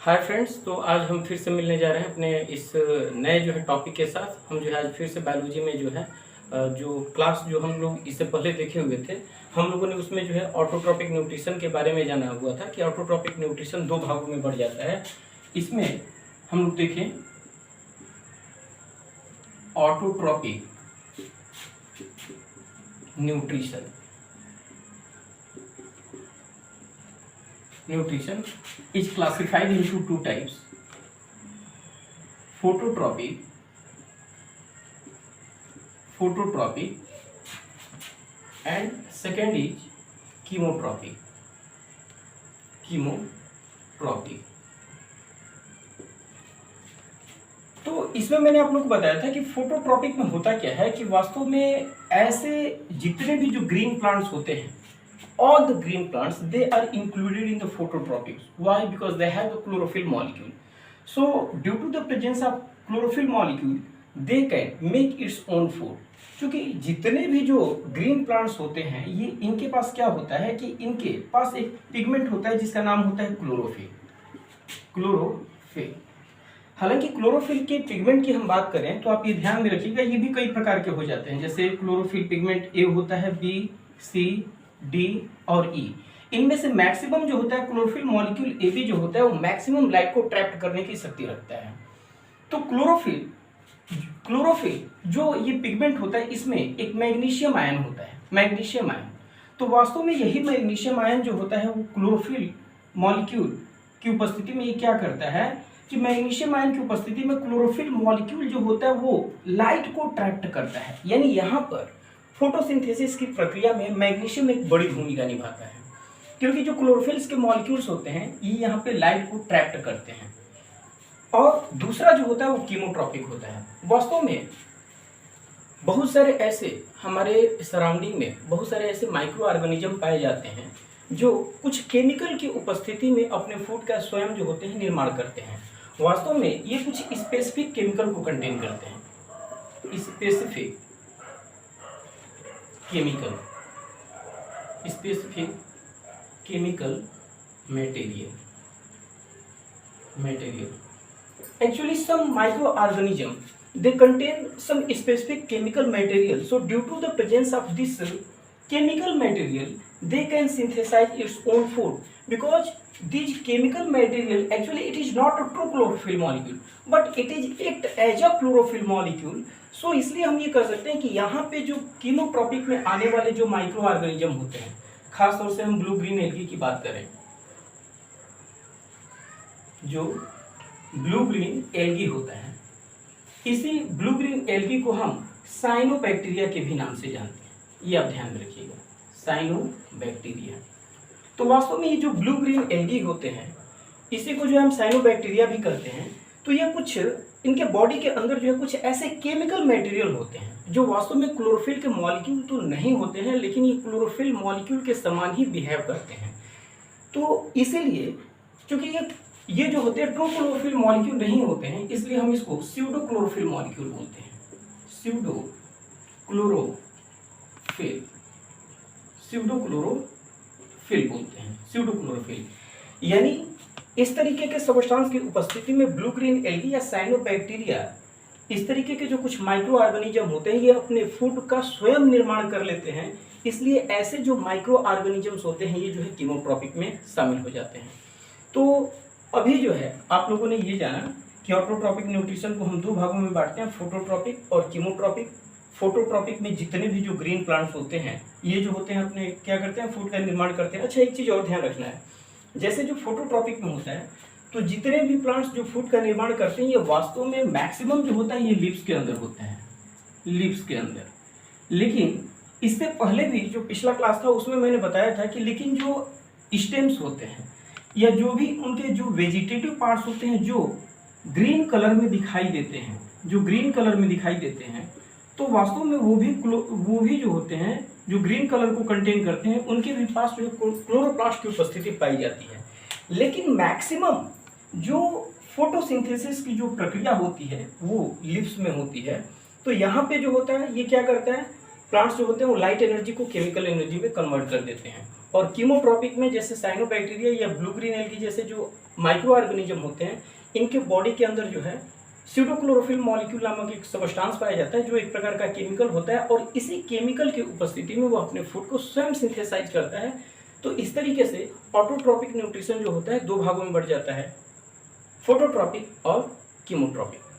Hi friends, तो आज हम फिर से मिलने जा रहे हैं अपने इस नए जो है टॉपिक के साथ। हम जो है आज फिर से बायोलॉजी में जो है जो क्लास जो हम लोग इससे पहले देखे हुए थे, हम लोगों ने उसमें जो है ऑटोट्रॉपिक न्यूट्रिशन के बारे में जाना हुआ था कि ऑटोट्रॉपिक न्यूट्रिशन दो भागों में बढ़ जाता है। इसमें हम लोग देखें autotrophic nutrition is classified into two types: phototropic and second is chemotropic. तो इसमें मैंने आप लोग को बताया था कि फोटोट्रॉपिक में होता क्या है कि वास्तव में ऐसे जितने भी जो ग्रीन प्लांट्स होते हैं, all the green plants, they are included in the phototropics. Why? Because they have the chlorophyll molecule. So due to the presence of chlorophyll molecule, they can make its own food. क्योंकि जितने भी जो green plants होते हैं, ये इनके पास क्या होता है कि इनके पास एक पिगमेंट होता है जिसका नाम होता है क्लोरोफिल। हालांकि क्लोरोफिल के पिगमेंट की हम बात करें तो आप ये ध्यान में रखिएगा, ये भी कई प्रकार के हो जाते हैं। जैसे क्लोरोफिल पिगमेंट ए होता है, बी, सी, डी और ई। इनमें से मैक्सिमम जो होता है क्लोरोफिल मॉलिक्यूल ए बी जो होता है वो मैक्सिमम लाइट को ट्रैप करने की शक्ति रखता है। तो क्लोरोफिल जो ये पिगमेंट होता है, इसमें एक मैग्नीशियम आयन होता है, मैग्नीशियम आयन। तो वास्तव में यही मैग्नीशियम आयन जो होता है वो क्लोरोफिल मॉलिक्यूल की उपस्थिति में ये क्या करता है कि मैग्नीशियम आयन की उपस्थिति में क्लोरोफिल मॉलिक्यूल जो होता है वो लाइट को ट्रैप करता है। यानी यहाँ पर फोटोसिंथेसिस की प्रक्रिया में मैग्नीशियम एक बड़ी भूमिका निभाता है, क्योंकि जो क्लोरोफिल्स के मॉलिक्यूल्स होते हैं ये यहाँ पे लाइट को ट्रैप्ट करते हैं। और दूसरा जो होता है वो कीमोट्रॉपिक होता है। वास्तव में बहुत सारे ऐसे हमारे सराउंडिंग में बहुत सारे ऐसे माइक्रो ऑर्गेनिज्म पाए जाते हैं जो कुछ केमिकल की उपस्थिति में अपने फूड का स्वयं जो होते हैं निर्माण करते हैं। वास्तव में ये कुछ स्पेसिफिक केमिकल को कंटेन करते हैं, specific chemical material. Actually, some microorganism they contain some specific chemical material. So due to the presence of this chemical material, they can synthesize its own food. Because this chemical material actually it is not a true chlorophyll molecule, but it is act as a chlorophyll molecule. So इसलिए हम ये कर सकते हैं कि यहाँ पे जो कीमोट्रॉपिक में आने वाले जो माइक्रो ऑर्गेनिज्म होते हैं, खास तौर से हम ब्लू ग्रीन एल्गी की बात करें, जो ब्लू ग्रीन एल्गी होता है, इसी ब्लू ग्रीन एल्गी को हम साइनोबैक्टीरिया के भी नाम से जानते हैं। ये आप ध्यान में रखिएगा, साइनोबैक्टीरिया। तो वास्तव में ये जो ब्लू ग्रीन एल्गी होते हैं, इसी को जो हम साइनोबैक्टीरिया भी कहते हैं। तो ये कुछ इनके बॉडी के अंदर जो है कुछ ऐसे केमिकल मटेरियल होते हैं जो वास्तव में क्लोरोफिल के मॉलिक्यूल तो नहीं होते हैं, लेकिन ये क्लोरोफिल मॉलिक्यूल के समान ही बिहेव करते हैं। तो इसीलिए चूंकि ये जो होते हैं ट्रू क्लोरोफिल मॉलिक्यूल नहीं होते हैं, इसलिए हम इसको स्यूडो क्लोरोफिल मॉलिक्यूल बोलते हैं। स्यूडो क्लोरोफिल बोलते हैं, स्यूडो क्लोरोफिल। यानी इस तरीके के सब्सटेंस की उपस्थिति में ब्लू ग्रीन एल्गी या साइनोबैक्टीरिया, इस तरीके के जो कुछ माइक्रो ऑर्गेनिज्म होते हैं, ये अपने फूड का स्वयं निर्माण कर लेते हैं। इसलिए ऐसे जो माइक्रो ऑर्गेनिजम्स होते हैं ये जो है कीमोट्रॉपिक में शामिल हो जाते हैं। तो अभी जो है आप लोगों ने ये जाना कि ऑटोट्रॉपिक न्यूट्रिशन को हम दो भागों में बांटते हैं, फोटोट्रॉपिक और कीमोट्रॉपिक। फोटोट्रॉपिक में जितने भी जो ग्रीन प्लांट्स होते हैं ये जो होते हैं अपने क्या करते हैं, फूड का निर्माण करते हैं। अच्छा, एक चीज़ और ध्यान रखना है, जैसे जो फोटोट्रॉपिक में होता है तो जितने भी प्लांट्स जो फूड का निर्माण करते हैं ये वास्तव में मैक्सिमम जो होता है ये लीव्स के अंदर होता है, लीव्स के अंदर। लेकिन इससे पहले भी जो पिछला क्लास था उसमें मैंने बताया था कि लेकिन जो स्टेम्स होते हैं या जो भी उनके जो वेजिटेटिव पार्ट्स होते हैं जो ग्रीन कलर में दिखाई देते हैं, तो वास्तव में वो भी जो होते हैं जो ग्रीन कलर को कंटेन करते हैं, उनके भी पास जो क्लोरोप्लास्ट की उपस्थिति पाई जाती है। लेकिन मैक्सिमम जो फोटोसिंथेसिस की जो प्रक्रिया होती है वो लीव्स में होती है। तो यहाँ पे जो होता है ये क्या करता है, प्लांट्स जो होते हैं वो लाइट एनर्जी को केमिकल एनर्जी में कन्वर्ट कर देते हैं और कीमोट्रॉपिक में जैसे साइनोबैक्टीरिया या ब्लू ग्रीन एल्गी जैसे जो माइक्रो ऑर्गेनिज्म होते हैं, इनके बॉडी के अंदर जो है स्यूडोक्लोरोफिल मॉलिक्यूल नामक एक सब्सटेंस पाया जाता है, जो एक प्रकार का केमिकल होता है, और इसी केमिकल की उपस्थिति में वो अपने फूड को स्वयं सिंथेसाइज करता है। तो इस तरीके से ऑटोट्रॉपिक न्यूट्रिशन जो होता है दो भागों में बढ़ जाता है, फोटोट्रॉपिक और कीमोट्रॉपिक।